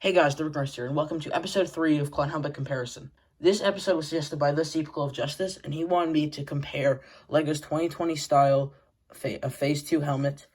Hey guys, the Meister, and welcome to episode 3 of Clown Helmet Comparison. This episode was suggested by the Sequel of Justice, and he wanted me to compare LEGO's 2020 style of Phase 2 helmet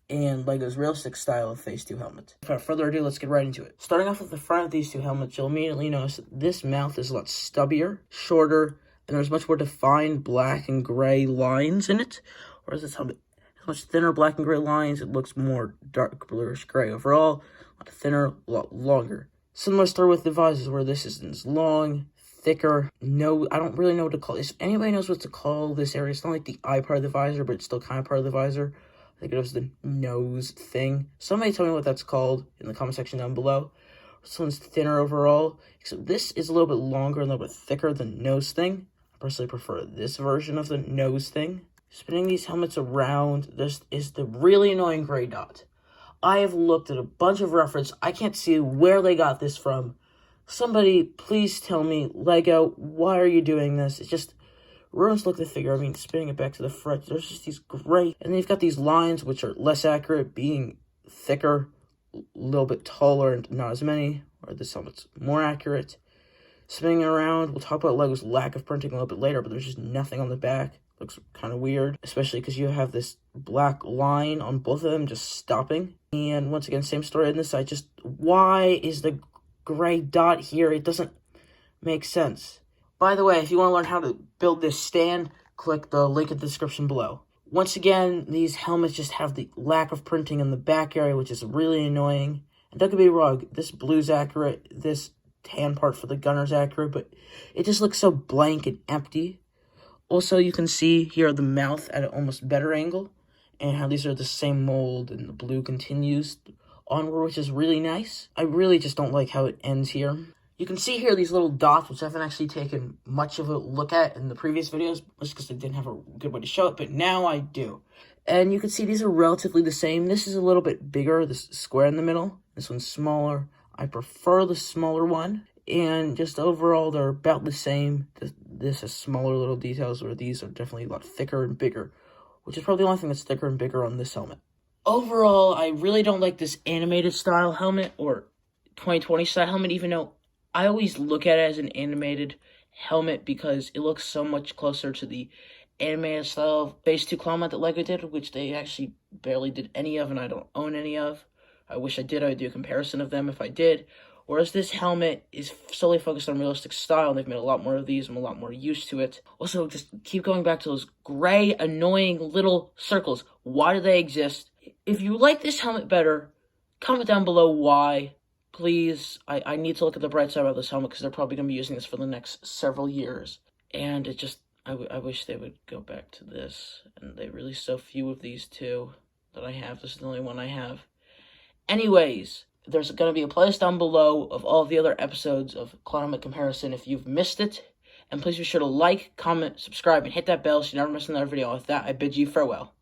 and LEGO's realistic style of Phase 2 helmet. Without further ado, let's get right into it. Starting off with the front of these two helmets, you'll immediately notice that this mouth is a lot stubbier, shorter, and there's much more defined black and gray lines in it, whereas this helmet has much thinner black and gray lines. It looks more dark bluish gray overall. A lot thinner, a lot longer. Similar story with the visors, where this is long, thicker. No, I don't really know what to call it. If anybody knows what to call this area, it's not like the eye part of the visor, but it's still kind of part of the visor. I think it was the nose thing. Somebody tell me what that's called in the comment section down below. This one's thinner overall, except this is a little bit longer and a little bit thicker than the nose thing. I personally prefer this version of the nose thing. Spinning these helmets around, this is the really annoying gray dot. I have looked at a bunch of reference. I can't see where they got this from. Somebody, please tell me, LEGO, why are you doing this? It just ruins the look of the figure. I mean, spinning it back to the front, there's just these gray... And then you've got these lines, which are less accurate, being thicker, a little bit taller, and not as many. Or this helmet's more accurate. Spinning around, we'll talk about LEGO's lack of printing a little bit later, but there's just nothing on the back. Looks kind of weird, especially because you have this black line on both of them just stopping. And once again, same story on this side. Just why is the gray dot here? It doesn't make sense. By the way, if you want to learn how to build this stand, click the link in the description below. Once again, these helmets just have the lack of printing in the back area, which is really annoying. And don't get me wrong, this blue's accurate, this tan part for the gunner's accurate, but it just looks so blank and empty. Also, you can see here the mouth at an almost better angle, and how these are the same mold, and the blue continues onward, which is really nice. I really just don't like how it ends here. You can see here these little dots, which I haven't actually taken much of a look at in the previous videos, just because I didn't have a good way to show it, but now I do. And you can see these are relatively the same. This is a little bit bigger, this square in the middle. This one's smaller. I prefer the smaller one. And just overall, they're about the same. This has smaller little details, where these are definitely a lot thicker and bigger, which is probably the only thing that's thicker and bigger on this helmet. Overall, I really don't like this animated style helmet, or 2020 style helmet, even though I always look at it as an animated helmet because it looks so much closer to the animated style Phase 2 clown helmet that LEGO did, which they actually barely did any of, and I don't own any of. I wish I did. I would do a comparison of them if I did. Whereas this helmet is solely focused on realistic style, and they've made a lot more of these. I'm a lot more used to it. Also, just keep going back to those gray, annoying little circles. Why do they exist? If you like this helmet better, comment down below why. Please, I need to look at the bright side of this helmet, because they're probably going to be using this for the next several years. And it just, I wish they would go back to this. And they released so few of these too that I have. This is the only one I have. Anyways, there's going to be a playlist down below of all the other episodes of Clown Helmet Comparison if you've missed it. And please be sure to like, comment, subscribe, and hit that bell so you never miss another video. With that, I bid you farewell.